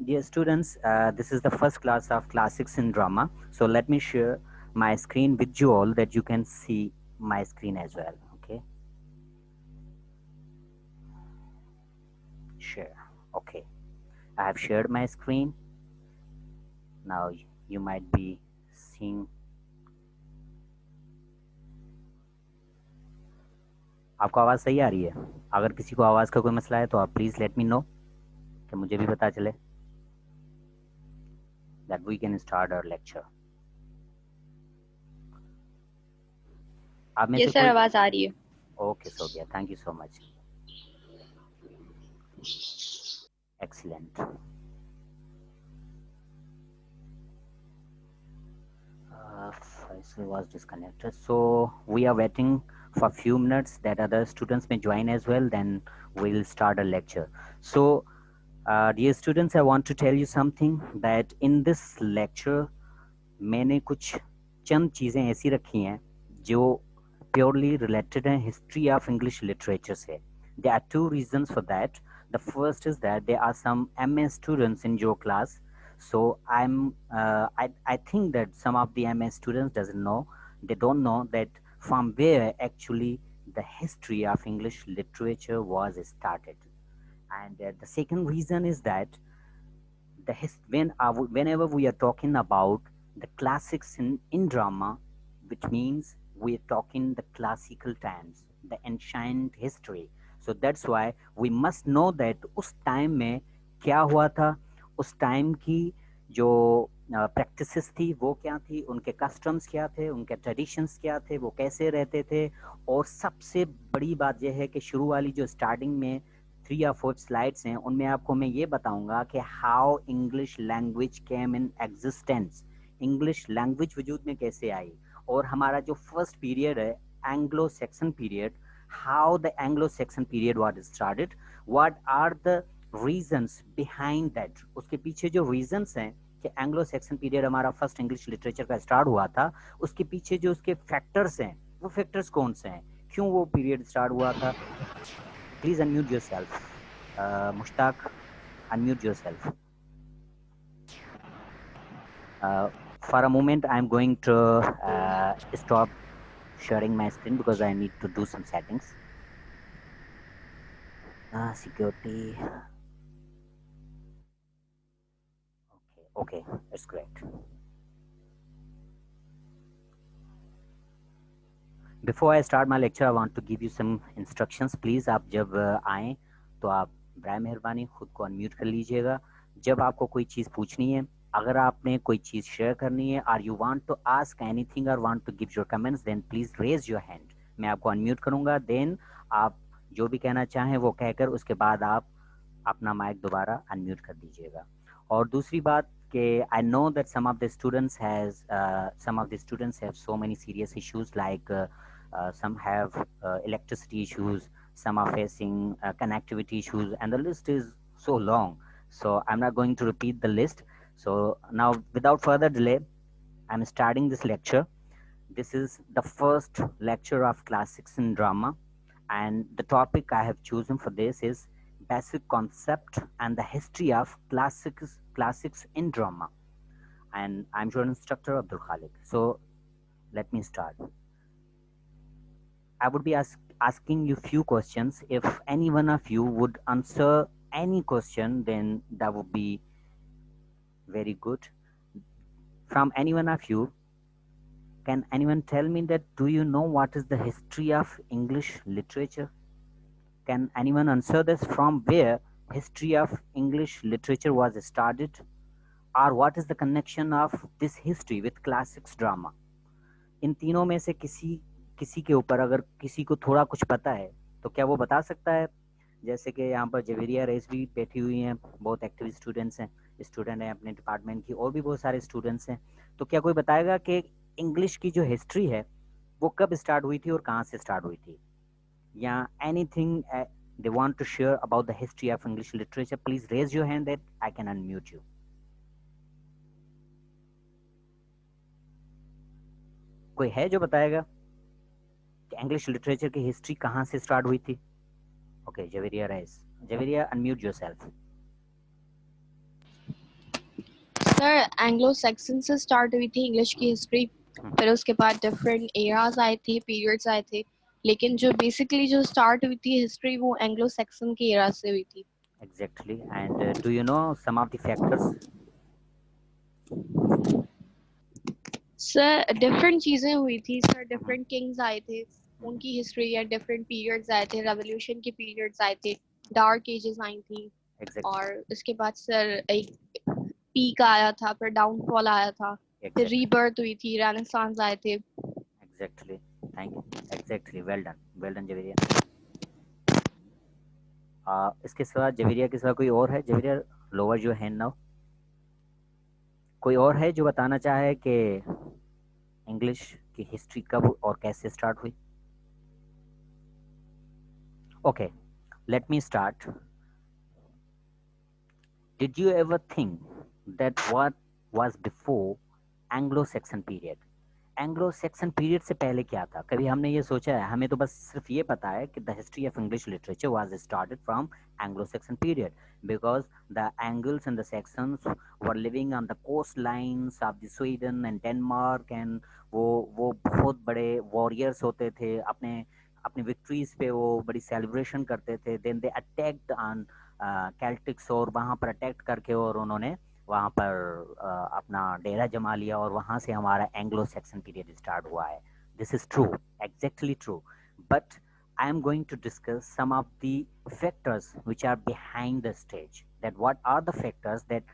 Dear students, this is the first class of Classics in Drama. So let me share my screen with you all that you can see my screen as well. Okay. Share. Okay. I have shared my screen. Now you might be seeing. आपको आवाज़ सही आ रही है? अगर किसी को आवाज़ का कोई मसला है तो आप प्लीज़ लेट मी नो कि मुझे भी पता चले that we can start our lecture. आप में ये से सर कोई आवाज आ रही है। Okay Sobia, thank you so much, excellent. Faisal was disconnected, so we are waiting for a few minutes that other students may join as well, then we'll start a lecture. So dear students, I want to tell you something that in this lecture मैंने कुछ चंद चीज़ें ऐसी रखी हैं जो purely related हैं history of English literature से. There are two reasons for that. The first is that there are some MA students in your class. So I think that some of the MA students doesn't know, they don't know that from where actually the history of English literature was started. And the second reason is that whenever we are talking about the classics in drama, which means we're talking the classical times, the ancient history. So that's why we must know that उस time में क्या हुआ था, उस time की जो practices थी वो क्या थी, उनके कस्टम्स क्या थे, उनके ट्रेडिशंस क्या थे, वो कैसे रहते थे. और सबसे बड़ी बात यह है कि शुरू वाली जो स्टार्टिंग में 3 या 4 स्लाइड्स हैं उनमें आपको मैं ये बताऊंगा कि how English language came in existence, English language वजूद में कैसे आई. और हमारा जो फर्स्ट पीरियड है Anglo Saxon period, how the Anglo Saxon period was started, what are the reasons behind that, उसके पीछे जो रीजंस हैं कि एंग्लो सेक्सन पीरियड हमारा फर्स्ट इंग्लिश लिटरेचर का स्टार्ट हुआ था, उसके पीछे जो उसके फैक्टर्स हैं वो फैक्टर्स कौन से हैं, क्यों वो पीरियड स्टार्ट हुआ था. Please unmute yourself. Mushtaq, unmute yourself. For a moment, I'm going to stop sharing my screen because I need to do some settings. Security. Okay, it's great. Before I start my lecture, I want to give you some instructions. Please, आप जब आएँ तो आप बराए मेहरबानी खुद को unmute कर लीजिएगा. जब आपको कोई चीज़ पूछनी है, अगर आपने कोई चीज़ शेयर करनी है, और you want to ask anything और want to give your comments, then please raise your hand. मैं आपको अनम्यूट करूँगा, देन आप जो भी कहना चाहें वो कहकर उसके बाद आप अपना माइक दोबारा अनम्यूट कर दीजिएगा. और दूसरी बात कि I know that some of the students have so many serious issues like some have electricity issues, some are facing connectivity issues, and the list is so long. So I'm not going to repeat the list. So now, without further delay, I'm starting this lecture. This is the first lecture of Classics in Drama, and the topic I have chosen for this is basic concept and the history of classics in drama. And I'm your instructor Abdul Khalik. So let me start. I would be asking you few questions. If any one of you would answer any question, then that would be very good. From any one of you, can anyone tell me that do you know what is the history of English literature? Can anyone answer this, from where history of English literature was started? Or what is the connection of this history with classics drama? इन तीनों में से किसी किसी के ऊपर अगर किसी को थोड़ा कुछ पता है तो क्या वो बता सकता है. जैसे कि यहाँ पर जवेरिया रेस भी बैठी हुई हैं, बहुत एक्टिव स्टूडेंट्स हैं, स्टूडेंट हैं अपने डिपार्टमेंट की, और भी बहुत सारे स्टूडेंट्स हैं. तो क्या कोई बताएगा कि इंग्लिश की जो हिस्ट्री है वो कब स्टार्ट हुई थी और कहाँ से स्टार्ट हुई थी, या anything they want to share about the history of English literature? Please raise your hand that I can unmute you. कोई है जो बताएगा कि इंग्लिश लिटरेचर की हिस्ट्री कहाँ से स्टार्ट हुई थी? Okay, Javeria rice. Javeria, unmute yourself. Sir Anglo Saxon से स्टार्ट हुई थी इंग्लिश की हिस्ट्री, फिर उसके बाद डिफरेंट एराज आए थे, पीरियड्स आए थे, लेकिन जो बेसिकली जो स्टार्ट हुई थी हिस्ट्री वो एंग्लो सैक्सन की एरा से हुई थी। Exactly. And do you know some of the factors? Sir different चीजें हुई थी सर, डिफरेंट किंग्स आए थे, उनकी हिस्ट्री या डिफरेंट पीरियड्स आए थे, रेवोल्यूशन के पीरियड्स आए थे, डार्क एजेस आई थी, Exactly. और उसके बाद सर एक पीक आया था, फिर डाउनफॉल आया था, फिर Exactly. रीबर्थ हुई थी, रेनेसांस आए थे। Exactly. Thank you. Exactly. Well done. Well done, Javeria. इसके सिवा जवेरिया के सिवा कोई और है? Javeria, lower your hand now. कोई और है जो बताना चाहे कि इंग्लिश की हिस्ट्री कब और कैसे स्टार्ट हुई? Okay, let me start. Did you ever think that what was before Anglo-Saxon period? Anglo Saxon period से पहले क्या था? कभी हमने ये सोचा है? हमें तो बस सिर्फ ये पता है कि the history of English literature was started from Anglo Saxon period because the Angles and the Saxons were living on the coast lines of the Sweden and Denmark and वो बहुत बड़े वॉरियर्स होते थे, अपने अपनी विक्ट्रीज पे वो बड़ी सेलिब्रेशन करते थे। देन दे अटैक्ड ऑन कैल्टिक्स, और वहाँ पर अटैक करके और उन्होंने वहाँ पर अपना डेरा जमा लिया, और वहाँ से हमारा एंग्लो सेक्सन पीरियड स्टार्ट हुआ है। This is true, exactly true, but I am going to discuss some of the factors which are behind the stage. That what are the factors that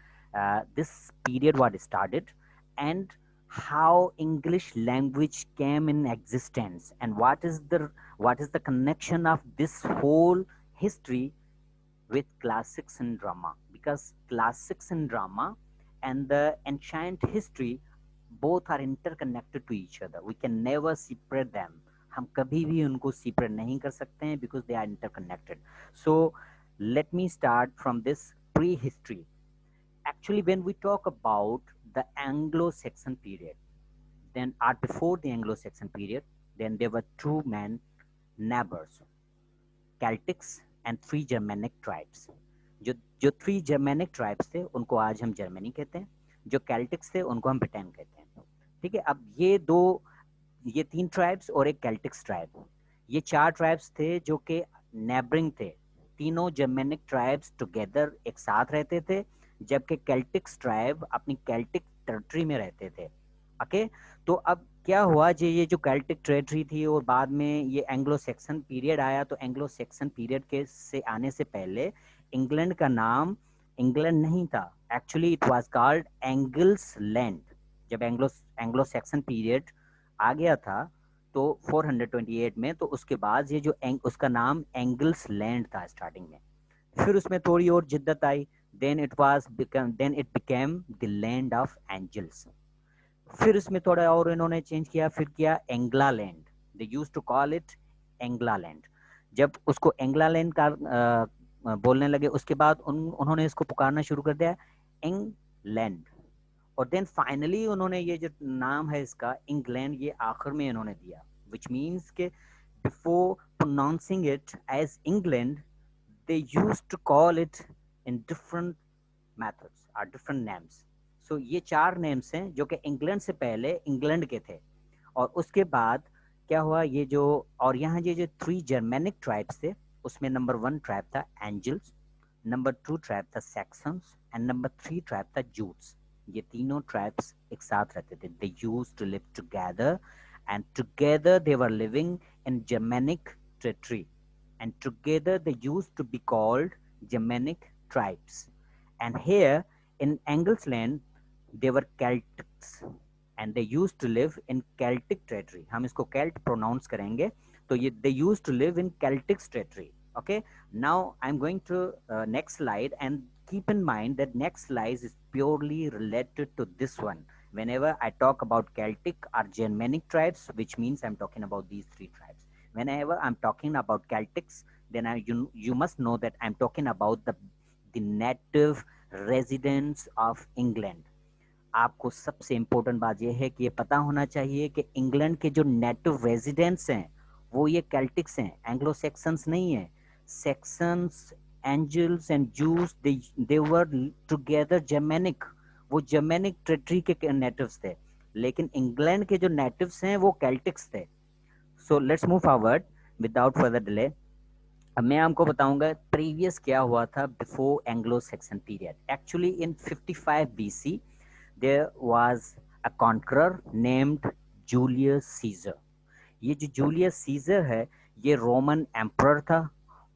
this period was started, and how English language came in existence, and what is the connection of this whole history with classics and drama, because classics and drama and the ancient history both are interconnected to each other. We can never separate them. हम कभी भी उनको separate नहीं कर सकते हैं because they are interconnected. So let me start from this prehistory. Actually, when we talk about the Anglo-Saxon period, then or before the Anglo-Saxon period, then there were two main neighbors, Celtics and three Germanic tribes. जो जो three Germanic tribes थे उनको आज हम Germany कहते हैं, जो कैल्टिक्स थे उनको हम ब्रिटेन कहते हैं। ठीक है, अब ये तीन ट्राइब्स और एक कैल्टिक्स ट्राइब, ये चार ट्राइब्स थे जो कि नेबरिंग थे। तीनों जर्मेनिक ट्राइब्स टुगेदर एक साथ रहते थे, जबकि कैल्टिक्स ट्राइब अपनी कैल्टिक टेरिटरी में रहते थे। ओके, तो अब क्या हुआ जी, ये जो कैल्टिक टेरिटरी थी और बाद में ये एंग्लो सेक्सन पीरियड आया, तो एंग्लो सेक्सन पीरियड के से आने से पहले इंग्लैंड का नाम इंग्लैंड नहीं था। Actually it was called angles land. जब एंग्लो सेक्सन पीरियड आ गया था तो 428 में, तो उसके बाद ये जो उसका नाम एंगल्स लैंड था स्टार्टिंग में। फिर उसमें थोड़ी और जिद्दत आई, then it became the land of angels. फिर इसमें थोड़ा और इन्होंने चेंज किया, फिर किया Angle land. They use to call it Angle land. जब उसको एंग्ला लैंड का बोलने लगे, उसके बाद उन्होंने इसको पुकारना शुरू कर दिया इंग्लैंड, और देन फाइनली उन्होंने ये जो नाम है इसका इंग्लैंड, ये आखिर में इन्होंने दिया, विच मीन्स के before pronouncing it as England they used to call it in different methods or different names. So ये चार नेम्स हैं जो कि इंग्लैंड से पहले इंग्लैंड के थे, और उसके बाद क्या हुआ, ये जो और यहाँ ये जो थ्री जर्मेनिक ट्राइब्स थे, उसमें नंबर 1 ट्राइब था एंजल्स, नंबर 2 ट्राइब था सैक्सन्स, एंड नंबर 3 ट्राइब था जूट्स। ये तीनों ट्राइब्स एक साथ रहते थे। They used to live together, and together they were living in Germanic territory, and together they used to be called Germanic tribes. And here in Engelsland, they were Celtics, and they used to live in Celtic territory. हम इसको Celt pronounce करेंगे, तो ये they used to live in Celtic territory. Okay, now I'm going to next slide, and keep in mind that next slide is purely related to this one. Whenever I talk about Celtic or Germanic tribes, which means I'm talking about these three tribes. Whenever I'm talking about Celtics, then you must know that I'm talking about the native residents of England. आपको सबसे important बात यह है कि ये पता होना चाहिए कि इंग्लैंड के जो नेटिव रेजिडेंट्स हैं वो ये कैल्टिक्स हैं, एंग्लो सेक्शंस नहीं है। सेक्शंस, एंजल्स एंड जूस, दे वर टुगेदर जर्मेनिक। वो जर्मेनिक टेरिटरी के नेटिव्स थे, लेकिन इंग्लैंड के जो नेटिव्स हैं वो केल्टिक्स थे। So let's move forward without further delay. अब मैं आपको बताऊंगा प्रीवियस क्या हुआ था before Anglo Saxon period. Actually in 55 BC there was a conqueror named Julius Caesar. ये जो जूलियस सीजर है ये रोमन एम्परर था,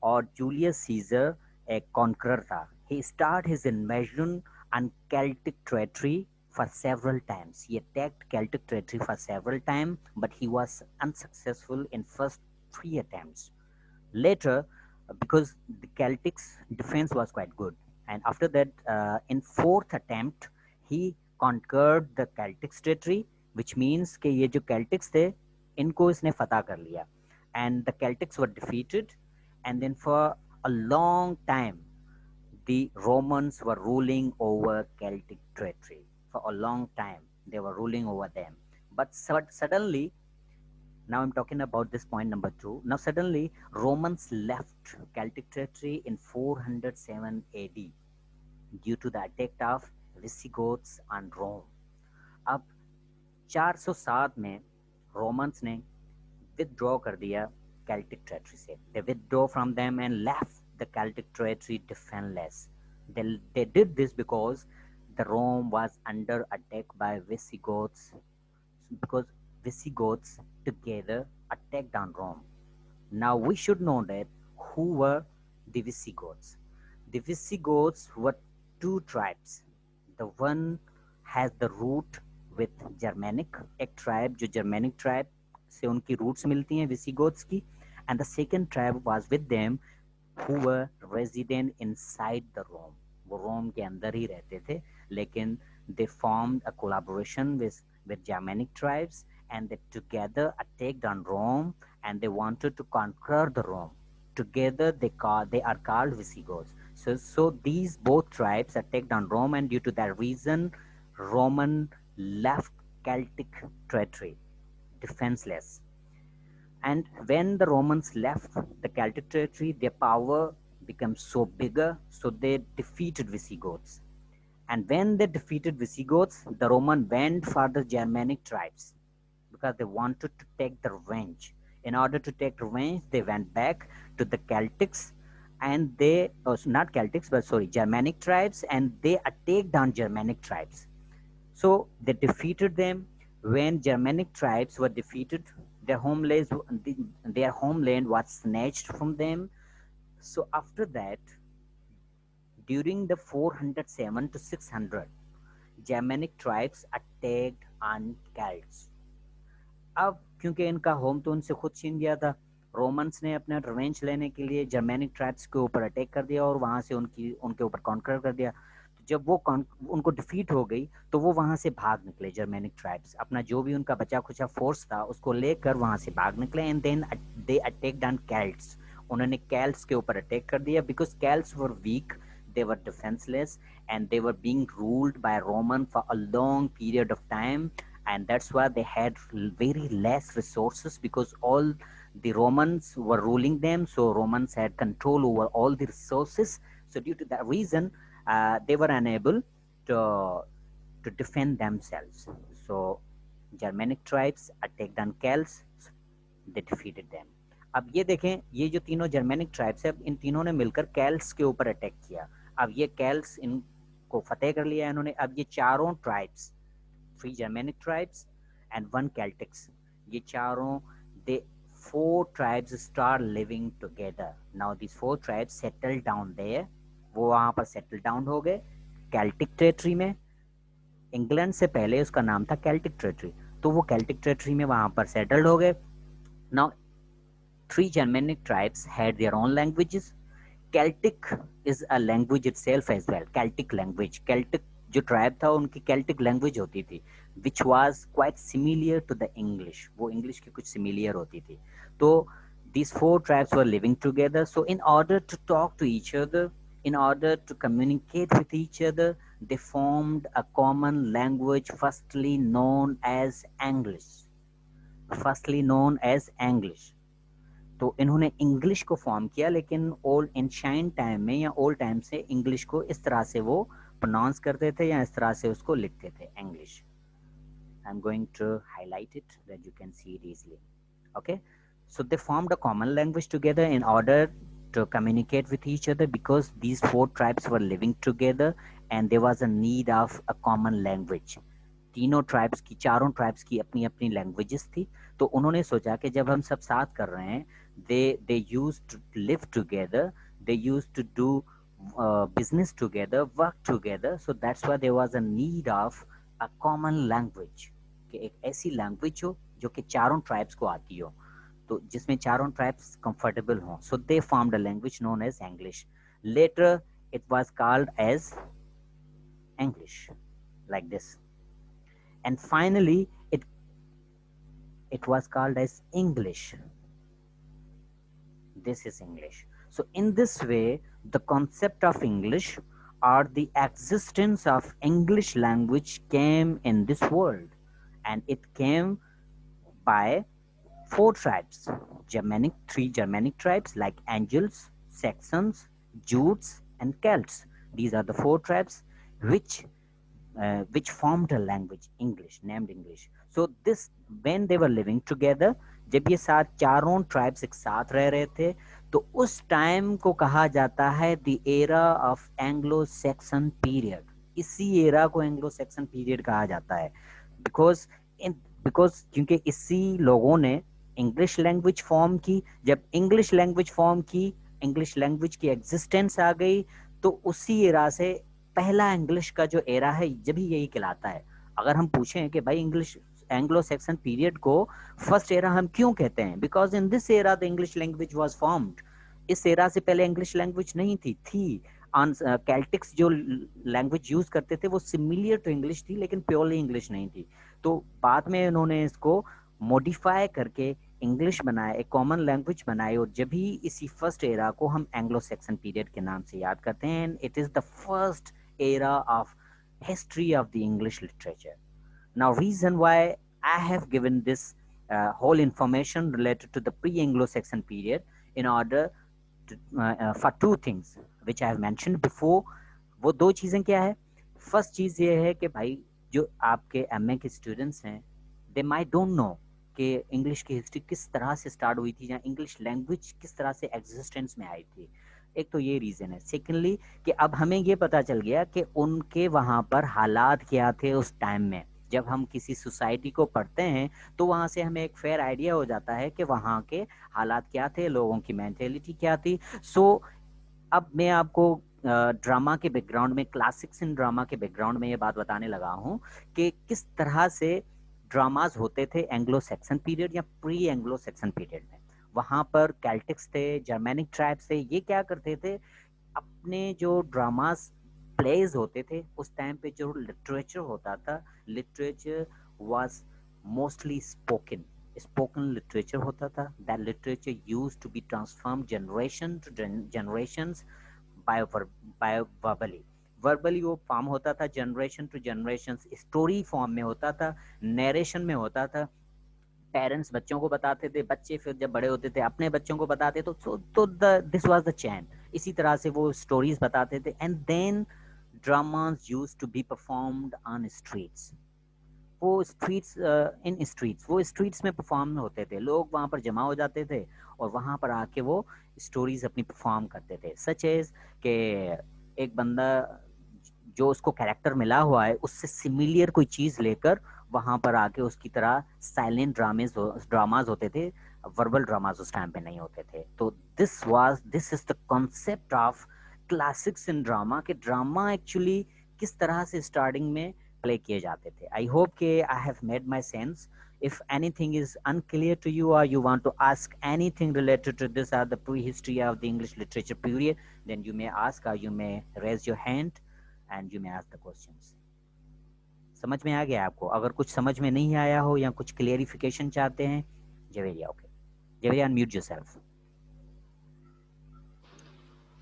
और जूलियस सीजर एक कॉन्करर था। he started his invasion on Celtic territory for several times. He attacked Celtic territory for several times, but he was unsuccessful in first 3 attempts. Later, because the Celtics defense was quite good, and after that, in fourth attempt, he conquered the Celtics territory, which means कि ये जो Celtics थे इनको इसने फतह कर लिया, and the Celtics were defeated, and then for a long time the Romans were ruling over Celtic territory. For a long time they were ruling over them, but suddenly, now I'm talking about this point number 2. Now suddenly Romans left Celtic territory in 407 AD due to the attack of Visigoths on Rome. अब 407 में Romans ने withdraw कर दिया Celtic territory से. They withdraw from them and left the Celtic territory defenseless. They did this because the Rome was under attack by Visigoths, because Visigoths together attacked on Rome. Now we should know that who were the Visigoths. The Visigoths were two tribes. The one has the root with Germanic, एक tribe जो Germanic tribe से उनकी roots मिलती हैं Visigoths की, and the second tribe was with them who were resident inside the Rome. वो रोम के अंदर ही रहते थे, लेकिन they formed a collaboration with Germanic tribes, and they together attacked on Rome, and they wanted to conquer the Rome. Together they are called Visigoths. So these both tribes attacked on Rome, and due to that reason, Roman left Celtic territory defenseless. And when the Romans left the Celtic territory, their power became so bigger, so they defeated Visigoths. And when they defeated Visigoths, the Roman went for the Germanic tribes because they wanted to take the revenge. In order to take revenge, they went back to the Celtics, and they, not Celtics, but sorry, Germanic tribes, and they attacked on Germanic tribes. So they defeated them. When Germanic tribes were defeated, their homeland was snatched from them. So after that, during the 407 to 600, Germanic tribes attacked on Celts. अब क्योंकि इनका home तो उनसे खुद छीन गया था, Romans ने अपना रिवेंज लेने के लिए जर्मेनिक ट्राइब्स के ऊपर अटैक कर दिया और वहां से उनके ऊपर कॉन्कर कर दिया। तो जब वो उनको डिफीट हो गई तो वो वहां से भाग निकले। जर्मेनिक ट्राइब्स अपना जो भी उनका बचा खुचा फोर्स था उसको लेकर वहां से भाग निकले, and then they attacked on Celts. उन्होंने कैल्ट्स के ऊपर अटैक कर दिया because Celts were weak, they were defenseless, and they were being ruled by Roman for a long period of time, and that's why they had very less resources because all the Romans were ruling them, so Romans had control over all the resources. So due to that reason, they were unable to defend themselves. So Germanic tribes attacked on Celts, they defeated them. अब ये देखें, ये जो तीनों Germanic tribes है, अब इन तीनों ने मिलकर कैल्स के ऊपर अटैक किया। अब ये कैल्स इनको फतेह कर लिया इन्होंने। अब ये चारों tribes, 3 Germanic tribes and 1 Celtics, ये चारों they 4 tribes start living together. Now this 4 tribes settle down there, वो वहां पर सेटल डाउन हो गए कैल्टिक टेरिटरी में। इंग्लैंड से पहले उसका नाम था कैल्टिक टेरिटरी, तो वो कैल्टिक टेरिटरी में वहां पर सेटल्ड हो गए। Now 3 Germanic tribes had their own languages. Celtic is a language itself as well. Celtic language. Celtic जो tribe था उनकी Celtic language होती थी, which was quite similar to the English. वो English की कुछ similar होती थी। तो these 4 tribes were living together. So in order to talk to each other, in order to communicate with each other, they formed a common language, firstly known as English. Firstly known as English. तो इन्होंने English को form किया, लेकिन old एंशाइंट time में या old time से English को इस तरह से वो प्रोनाउंस करते थे या इस तरह से उसको लिखते थे English. I'm going to highlight it that you can see it easily. Okay, so they formed a common language together in order to communicate with each other because these four tribes were living together and there was a need of a common language. तीनों tribes की, चारों tribes की अपनी अपनी languages थी. तो उन्होंने सोचा कि जब हम सब साथ कर रहे हैं, they used to live together, they used to do business together, work together, so that's why there was a need of a common language, कि एक ऐसी लैंग्वेज हो जो कि चारों ट्राइब्स को आती हो, तो जिसमें चारों ट्राइब्स कंफर्टेबल हों. So they formed a language known as English. Later it was called as English, like this, and finally it was called as English. This is English. So in this way, the concept of English or the existence of English language came in this world, and it came by four tribes, three Germanic tribes like Angles, Saxons, Jutes, and Celts. These are the four tribes which formed a language, English, named English. So this, when they were living together, जब ये सात चारों tribes एक साथ रह रहे थे, तो उस टाइम को कहा जाता है the era of Anglo Saxon period. इसी एरा को एंग्लो सैक्सन पीरियड कहा जाता है बिकॉज क्योंकि इसी लोगों ने इंग्लिश लैंग्वेज फॉर्म की. जब इंग्लिश लैंग्वेज फॉर्म की, इंग्लिश लैंग्वेज की एग्जिस्टेंस आ गई, तो उसी एरा से पहला इंग्लिश का जो एरा है जब ही यही कहलाता है. अगर हम पूछें कि भाई इंग्लिश एंग्लो सैक्सन पीरियड को फर्स्ट एरा हम क्यों कहते हैं, because in this era the English language was formed. इस एरा से पहले इंग्लिश लैंग्वेज नहीं थी. कैल्टिक्स जो लैंग्वेज यूज करते थे वो सिमिलियर टू इंग्लिश थी, लेकिन प्योरली इंग्लिश नहीं थी. तो बाद में इन्होंने इसको मॉडिफाई करके इंग्लिश बनाया, एक कॉमन लैंग्वेज बनाई, और जब भी इसी फर्स्ट एरा को हम एंग्लो सैक्सन पीरियड के नाम से याद करते हैं. And it is the first era of history of the English literature. Now, reason why I have given this whole information related to the pre-Anglo-Saxon period in order to, for two things which I have mentioned before. वो दो चीजें क्या है? First चीज ये है कि भाई जो आपके एमए के स्टूडेंट्स हैं, दे माइट डोंट नो कि इंग्लिश की हिस्ट्री किस तरह से स्टार्ट हुई थी या इंग्लिश लैंग्वेज किस तरह से एग्जिस्टेंस में आई थी. एक तो ये रीजन है. सेकेंडली कि अब हमें ये पता चल गया कि उनके वहाँ पर हालात क्या थे उस टाइम में. जब हम किसी सोसाइटी को पढ़ते हैं तो वहाँ से हमें एक फेयर आइडिया हो जाता है कि वहाँ के हालात क्या थे, लोगों की मेंटेलिटी क्या थी. सो अब मैं आपको ड्रामा के बैकग्राउंड में, क्लासिक्स इन ड्रामा के बैकग्राउंड में ये बात बताने लगा हूँ कि किस तरह से ड्रामाज होते थे एंग्लो सैक्सन पीरियड या प्री एंग्लो सैक्सन पीरियड में. वहाँ पर कैल्टिक्स थे, जर्मैनिक ट्राइब्स थे. ये क्या करते थे, अपने जो ड्रामास प्लेज होते थे उस टाइम पे जो लिटरेचर होता था, literature was mostly spoken literature होता था. That literature used to be transform generation to generations by verbally वो फॉर्म होता था, generation to generation story form में होता था, नरेशन में होता था. पेरेंट्स बच्चों को बताते थे, बच्चे फिर जब बड़े होते थे अपने बच्चों को बताते. तो दिस वाज द चैन. इसी तरह से वो स्टोरीज बताते थे. And then dramas used to be performed on streets. वो स्ट्रीट्स में परफॉर्म होते थे. लोग वहाँ पर जमा हो जाते थे और वहाँ पर आके वो स्टोरीज अपनी परफॉर्म करते थे. सच एज के एक बंदा जो उसको कैरेक्टर मिला हुआ है उससे सिमिलियर कोई चीज लेकर वहां पर आके उसकी तरह साइलेंट ड्रामाज होते थे. वर्बल ड्रामाज उस टाइम पे नहीं होते थे. तो this is the concept of classics in drama, कि ड्रामा एक्चुअली किस तरह से स्टार्टिंग में प्ले किए जाते थे. आई होप के I have made my sense. If anything is unclear to you or you want to ask anything related to this or the prehistory of the English literature period, then you may ask or you may raise your hand and you may ask the questions. समझ में आ गया आपको? अगर कुछ समझ में नहीं आया हो या कुछ क्लियरिफिकेशन चाहते हैं, Javeria. Okay, Javeria unmute yourself.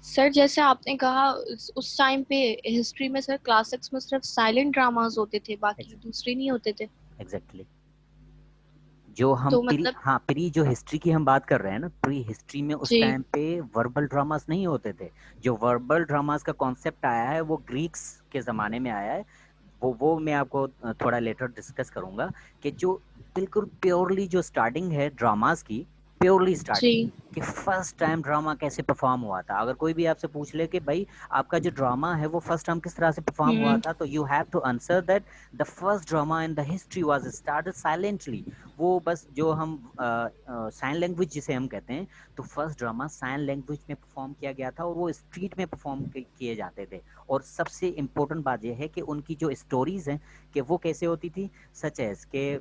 Sir जैसे आपने कहा उस टाइम पे हिस्ट्री में सर क्लासिक्स में सिर्फ साइलेंट ड्रामास होते थे, बाकी दूसरे नहीं होते थे. एग्जैक्टली. जो हम तो प्री मतलब हाँ प्री जो हिस्ट्री की हम बात कर रहे हैं ना, प्री हिस्ट्री में उस जी टाइम पे वर्बल ड्रामास नहीं होते थे। जो वर्बल ड्रामास का कॉन्सेप्ट आया है वो ग्रीक्स के ज़माने में आया है। वो मैं आपको थोड़ा लेटर डिस्कस करूंगा कि जो बिल्कुल प्योरली जो स्टार्टिंग है ड्रामास की, प्योरली स्टार्टिंग जी कि फर्स्ट टाइम ड्रामा कैसे परफॉर्म हुआ था। अगर कोई भी आपसे पूछ ले कि भाई आपका जो ड्रामा है वो फर्स्ट टाइम किस तरह से परफॉर्म हुआ हम्म था, तो you have to answer that the first drama in the history was started silently. वो बस जो हम साइन लैंग्वेज जिसे हम कहते हैं, तो फर्स्ट ड्रामा साइन लैंग्वेज में परफॉर्म किया गया था और वो स्ट्रीट में परफॉर्म किए जाते थे। और सबसे इम्पोर्टेंट बात यह है कि उनकी जो स्टोरीज हैं कि वो कैसे होती थी, सच एज के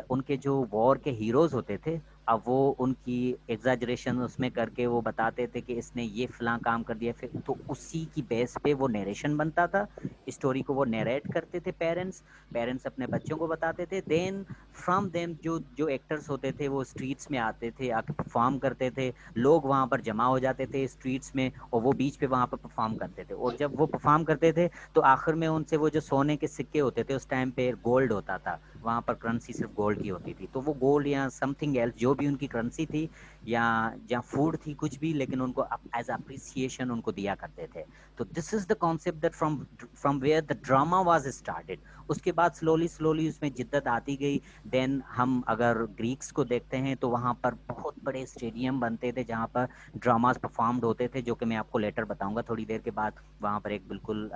उनके जो वॉर के हीरोज होते थे, अब वो उनकी एग्जैजरेशन उसमें करके वो बताते थे कि इसने ये फलां काम कर दिया, फिर तो उसी की बेस पे वो नरेशन बनता था। स्टोरी को वो नरेट करते थे पेरेंट्स, पेरेंट्स अपने बच्चों को बताते थे। देन फ्रॉम देम जो जो एक्टर्स होते थे वो स्ट्रीट्स में आते थे, आके परफॉर्म करते थे। लोग वहाँ पर जमा हो जाते थे स्ट्रीट्स में और वो बीच पे वहाँ पर परफॉर्म करते थे। और जब वो परफॉर्म करते थे तो आखिर में उनसे वो जो सोने के सिक्के होते थे, उस टाइम पे गोल्ड होता था, वहाँ पर करेंसी सिर्फ गोल्ड की होती थी, तो वो गोल्ड या समथिंग एल्स जो भी उनकी करेंसी थी या या फूड थी कुछ भी, लेकिन उनको एज अप्रिसिएशन उनको दिया करते थे। तो this is the concept that from from where the drama was started. उसके बाद स्लोली स्लोली उसमें जिद्दत आती गई। देन हम अगर ग्रीक्स को देखते हैं तो वहाँ पर बहुत बड़े स्टेडियम बनते थे जहाँ पर ड्रामास परफॉर्म्ड होते थे, जो कि मैं आपको लेटर बताऊंगा थोड़ी देर के बाद। वहाँ पर एक बिल्कुल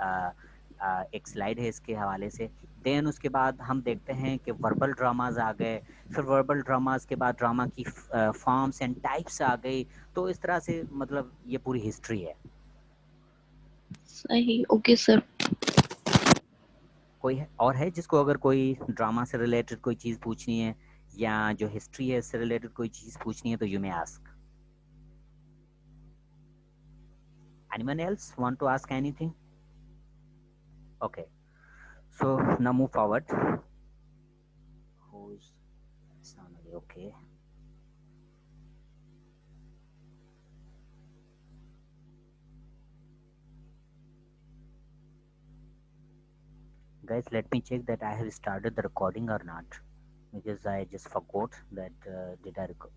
एक स्लाइड है इसके हवाले से। देन उसके बाद हम देखते हैं कि वर्बल ड्रामाज आ गए। फिर वर्बल ड्रामाज के बाद ड्रामा की फॉर्म्स एंड टाइप्स आ गई। तो इस तरह से मतलब ये पूरी हिस्ट्री है। सही ओके सर। कोई है और है जिसको अगर कोई ड्रामा से रिलेटेड कोई चीज़ पूछनी है या जो हिस्ट्री है इससे रिलेटेड कोई चीज़ पूछनी है, तो you may ask. Anyone else want to ask anything? Okay, so now move forward. Who's Sonali? Okay. Guys, let me check that I have started the recording or not, because I just forgot that did I record.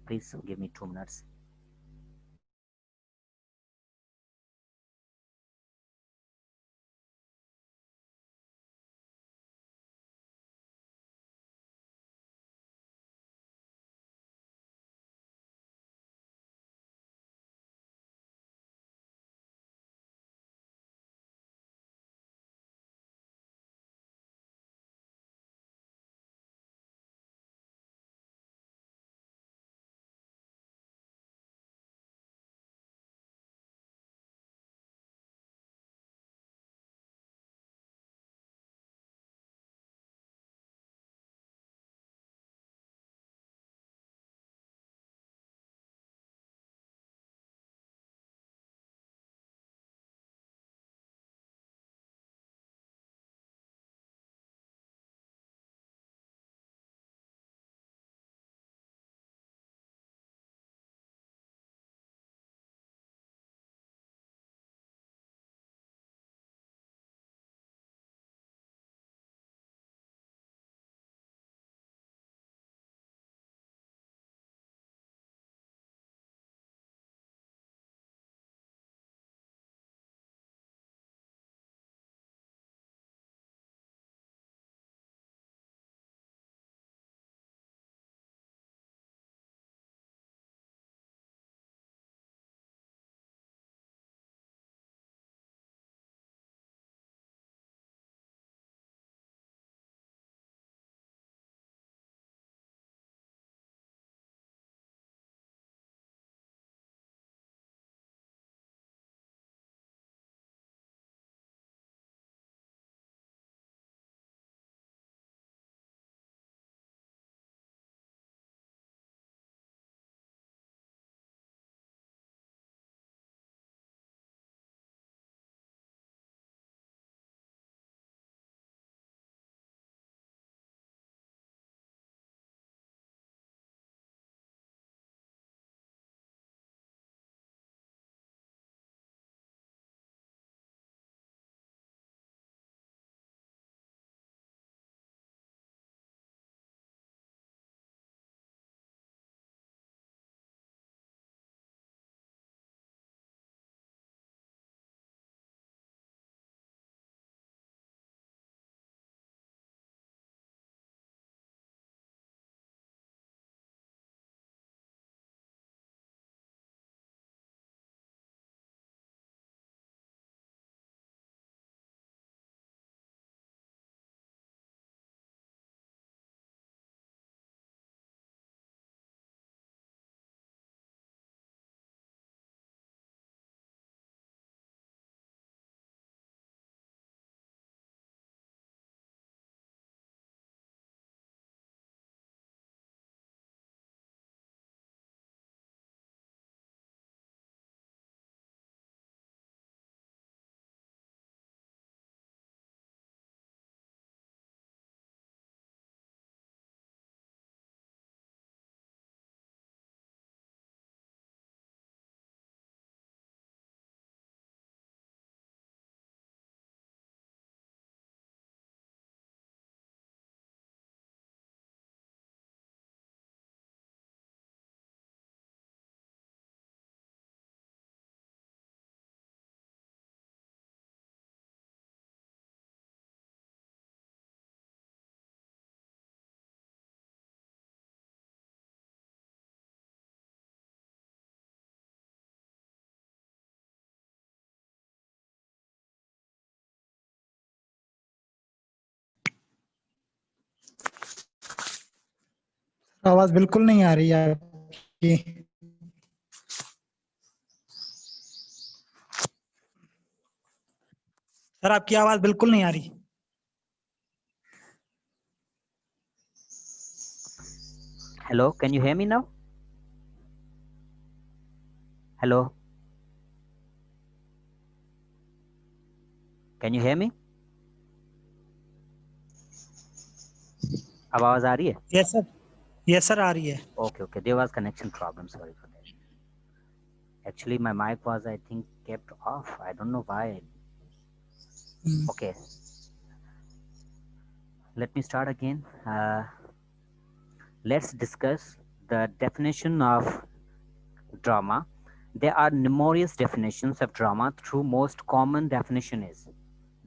Please give me 2 minutes. आवाज बिल्कुल नहीं आ रही है आपकी। Sir आपकी आवाज बिल्कुल नहीं आ रही। Hello, can you hear me now? Hello, can you hear me? आवाज आ रही है? यस सर, यस सर आ रही है। Okay, there was connection problem. Sorry for that. Actually, my mic was, I think, kept off. I don't know why. Okay, let me start again. Let's discuss the definition of drama. There are numerous definitions of drama. Through most common definition is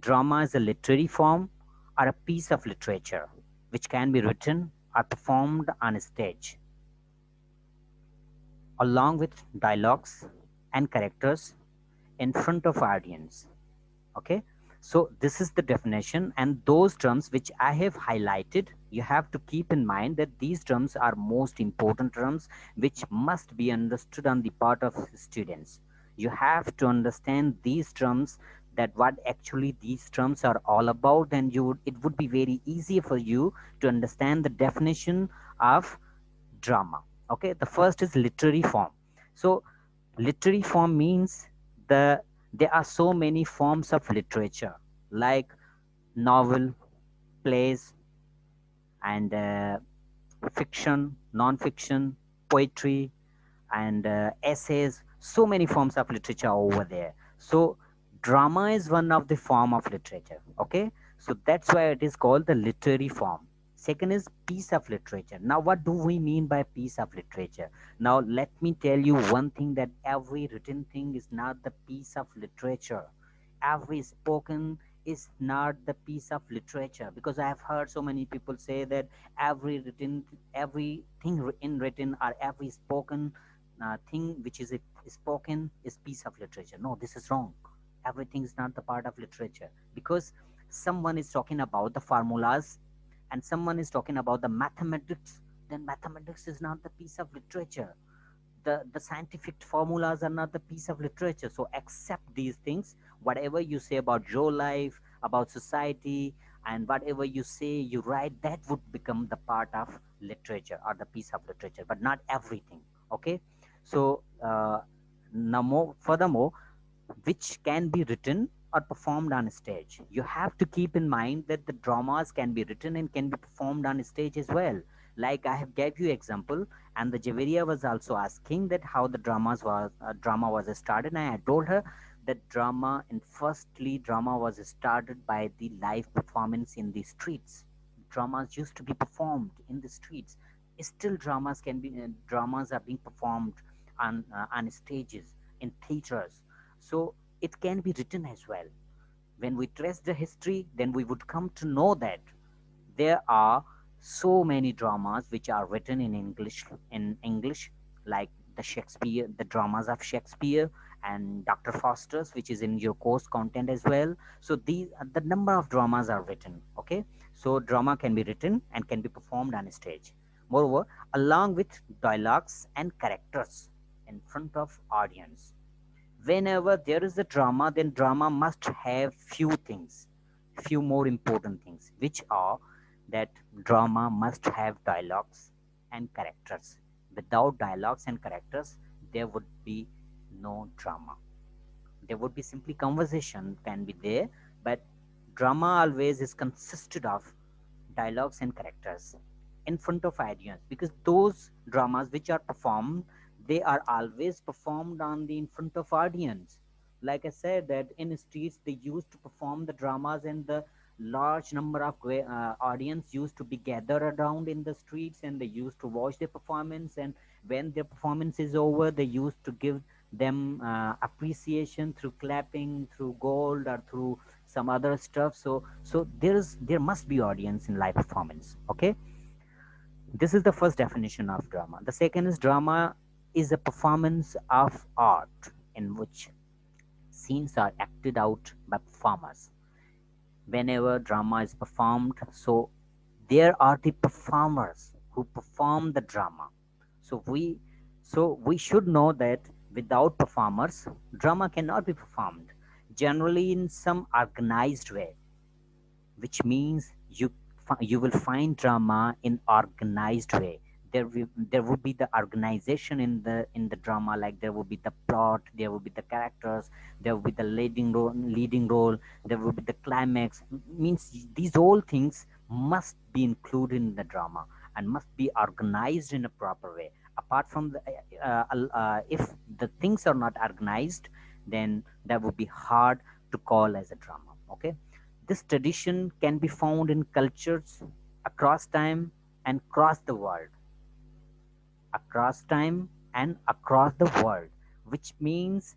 drama is a literary form or a piece of literature which can be written or performed on a stage along with dialogues and characters in front of audience. Okay, so this is the definition, and those terms which I have highlighted, you have to keep in mind that these terms are most important terms which must be understood on the part of students. You have to understand these terms, that what actually these terms are all about, and it would be very easy for you to understand the definition of drama. Okay, the first is literary form. So literary form means there are so many forms of literature like novel, plays, and fiction, non-fiction, poetry, and essays. So many forms of literature over there. So drama is one of the form of literature. Okay, so that's why it is called the literary form. Second is piece of literature. Now what do we mean by piece of literature? Now let me tell you one thing, that every written thing is not the piece of literature. Every spoken is not the piece of literature, because I have heard so many people say that everything in written or every spoken thing which is spoken is piece of literature. No, this is wrong. Everything is not the part of literature, because someone is talking about the formulas and someone is talking about the mathematics, then mathematics is not the piece of literature. The scientific formulas are not the piece of literature. So accept these things. Whatever you say about your life, about society, and whatever you say, you write, that would become the part of literature or the piece of literature, but not everything. Okay, so now furthermore, which can be written or performed on stage. You have to keep in mind that the dramas can be written and can be performed on stage as well. Like I have gave you example, and the Javeria was also asking that how the drama was started, and I told her that drama was started by the live performance in the streets. Dramas used to be performed in the streets. Still, dramas are being performed on stages, in theaters. So it can be written as well. When we trace the history, then we would come to know that there are so many dramas which are written in English, like the dramas of Shakespeare and Dr. Foster's, which is in your course content as well. So the number of dramas are written. Okay, so drama can be written and can be performed on stage. Moreover, along with dialogues and characters in front of audience. Whenever there is a drama, then drama must have few more important things, which are that drama must have dialogues and characters. Without dialogues and characters, there would be no drama. There would be simply conversation can be there, but drama always is consisted of dialogues and characters in front of audience, because those dramas which are performed, they are always performed on the in front of audience. Like I said, that in streets they used to perform the dramas, and the large number of audience used to be gathered around in the streets, and they used to watch their performance, and when their performance is over, they used to give them appreciation through clapping, through gold, or through some other stuff. So there must be audience in live performance. Okay, this is the first definition of drama. The second is drama is a performance of art in which scenes are acted out by performers. Whenever drama is performed, so there are the performers who perform the drama. So we should know that without performers, drama cannot be performed. Generally, in some organized way, which means you will find drama in organized way. There would be the organization in the drama, like there would be the plot, there would be the characters, there would be the leading role, there would be the climax. Means these all things must be included in the drama and must be organized in a proper way. Apart from the if the things are not organized, then that would be hard to call as a drama. Okay, this tradition can be found in cultures across time and across the world. Across time and across the world, which means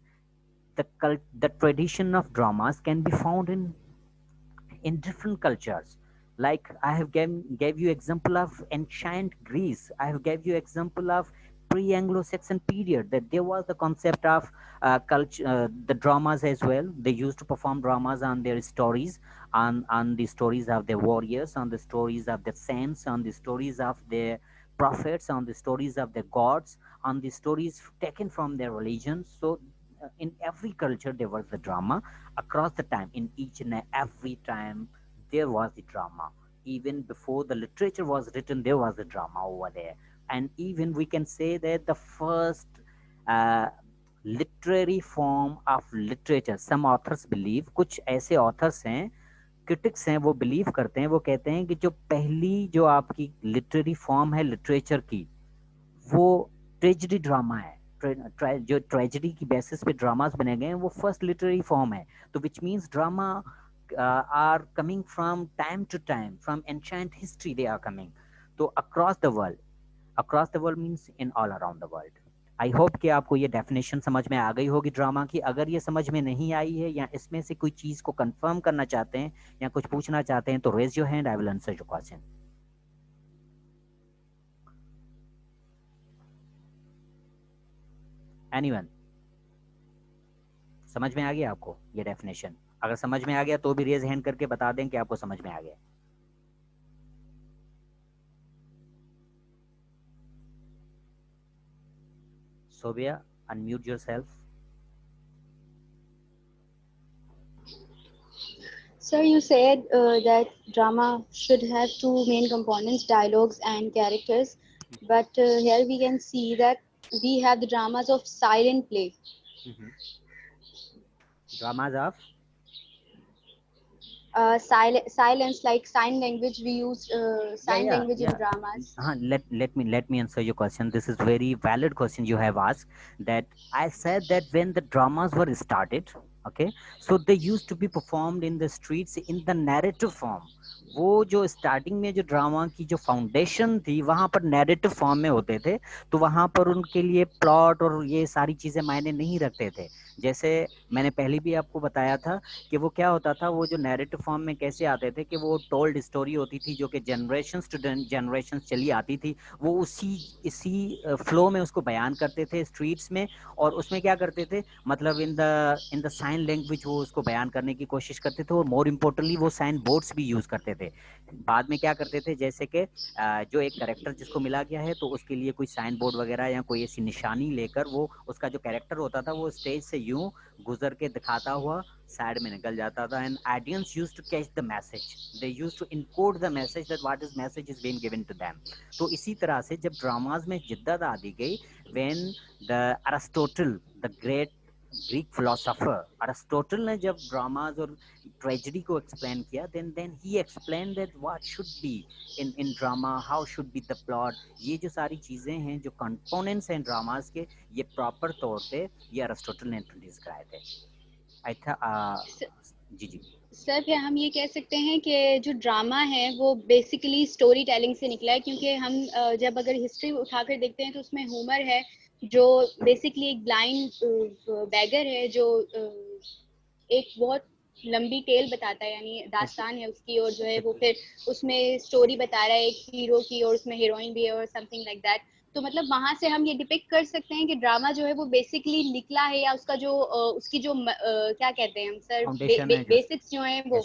the tradition of dramas can be found in different cultures. Like I have gave you example of ancient Greece. I have gave you example of pre-Anglo-Saxon period, that there was the concept of culture, the dramas as well. They used to perform dramas on their stories, on the stories of their warriors, on the stories of the saints, on the stories of their prophets, on the stories of their gods, on the stories taken from their religions. So in every culture there was the drama. Across the time, in each and every time, there was the drama. Even before the literature was written, there was the drama over there. And even we can say that the first uh, literary form of literature, some authors believe, कुछ ऐसे authors हैं, critics हैं, वो believe करते हैं, वो कहते हैं कि जो पहली जो आपकी literary form है literature की, वो ट्रेजिडी ड्रामा है। जो ट्रेजिडी की बेसिस पे ड्रामास बने गए हैं, वो फर्स्ट लिटरेरी फॉर्म है। तो which means drama are coming from time to time, from ancient history they are coming. तो across the world means in all around the world. I hope कि आपको ये डेफिनेशन समझ में आ गई होगी ड्रामा की। अगर ये समझ में नहीं आई है या इसमें से कोई चीज़ को कंफर्म करना चाहते हैं या कुछ पूछना चाहते हैं, तो raise your hand, I will answer your question. Anyone? समझ में आ गया आपको ये डेफिनेशन? अगर समझ में आ गया तो भी रेज हैंड करके बता दें कि आपको समझ में आ गया। Sobia, unmute yourself. Sir, you said that drama should have two main components, dialogues and characters. But here we can see that we have the dramas of silent play. Dramas of silence, like sign language. We use sign language in dramas. Let me answer your question. This is very valid question you have asked. That I said that when the dramas were started, okay, so they used to be performed in the streets in the narrative form. वो जो starting में जो drama की जो foundation थी, वहां पर narrative form में होते थे, तो वहां पर उनके लिए प्लॉट और ये सारी चीजें मायने नहीं रखते थे। जैसे मैंने पहले भी आपको बताया था कि वो क्या होता था, वो जो नैरेटिव फॉर्म में कैसे आते थे कि वो टोल्ड स्टोरी होती थी जो कि जनरेशन टू जनरेशन चली आती थी। वो इसी फ्लो में उसको बयान करते थे स्ट्रीट्स में, और उसमें क्या करते थे, मतलब इन द साइन लैंग्वेज वो उसको बयान करने की कोशिश करते थे, और मोर इम्पोर्टेंटली वो साइन बोर्ड्स भी यूज करते थे। बाद में क्या करते थे, जैसे कि जो एक कैरेक्टर जिसको मिला गया है, तो उसके लिए कोई साइन बोर्ड वगैरह या कोई ऐसी निशानी लेकर वो उसका जो कैरेक्टर होता था वो स्टेज से यूं गुजर के दिखाता हुआ साइड में निकल जाता था, and audience used to catch the message, they used to encode the message that what is message is being given to them. तो इसी तरह से जब ड्रामाज में जिद्दत आ दी गई, when the Aristotle, the great Greek philosopher Aristotle ने जब ड्रामाज और ट्रेजेडी को एक्सप्लेन किया, then he explain that what should be in drama, how should be the plot. ये जो सारी चीजें हैं, जो कंपोनेंट्स हैं ड्रामाज के, ये प्रॉपर तौर पे ये अरिस्टोटल ने इंट्रोड्यूस कराए थे। आई था जी सर, क्या हम ये कह सकते हैं कि जो ड्रामा है वो बेसिकली स्टोरी टेलिंग से निकला है? क्योंकि हम जब अगर हिस्ट्री उठाकर देखते हैं तो उसमें होमर है जो बेसिकली एक ब्लाइंड बैगर है, जो एक बहुत लंबी टेल बताता है, यानी दास्तान है उसकी, और जो है वो फिर उसमें स्टोरी बता रहा है एक हीरो की, और उसमें हीरोइन भी है और समथिंग लाइक दैट। तो मतलब वहां से हम ये डिपिक्ट कर सकते हैं कि ड्रामा जो है वो बेसिकली निकला है, या उसका जो उसकी जो क्या कहते हैं हम सर, बेसिक्स जो है वो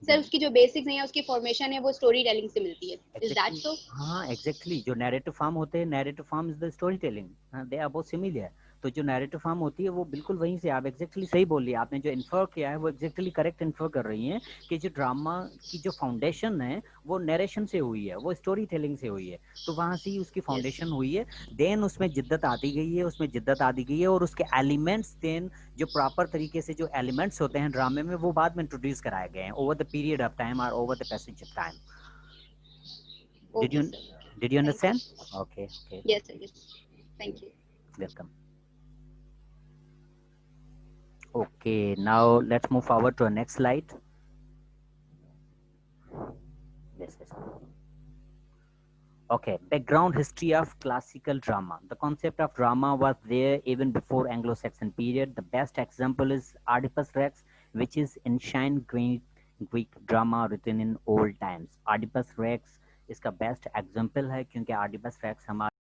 सर उसकी जो बेसिक्स है उसकी फॉर्मेशन है वो स्टोरी टेलिंग से मिलती है. Is that Exactly. सो? हाँ एग्जैक्टली जो नैरेटिव फॉर्म होते हैं, narrative form is the story telling, they are both similar. तो जो नैरेटिव फॉर्म होती है वो बिल्कुल वहीं से, आप एग्जैक्टली सही बोल रही है, आपने जो इन्फर किया है वो एग्जैक्टली करेक्ट इन्फर कर रही हैं कि जो ड्रामा की जो फाउंडेशन है वो नरेशन से हुई है, वो स्टोरी टेलिंग से हुई है, तो वहाँ से ही उसकी फाउंडेशन हुई है. देन उसमें जिद्दत आती गई है, उसमें जिद्दत आती गई है, और उसके एलिमेंट्स देन जो प्रॉपर तरीके से जो एलिमेंट्स होते हैं ड्रामे में वो बाद में इंट्रोड्यूस कराए गए हैं over the period of time और over the passage of time. Did okay you sir. did you thank you. understand? Okay, okay, yes sir, yes. Thank you. welcome. Okay, now let's move forward to our next slide. Yes, yes. Okay, background history of classical drama. The concept of drama was there even before Anglo-Saxon period. The best example is Oedipus Rex, which is ancient Greek drama written in old times. Oedipus Rex इसका best example है क्योंकि Oedipus Rex हमारा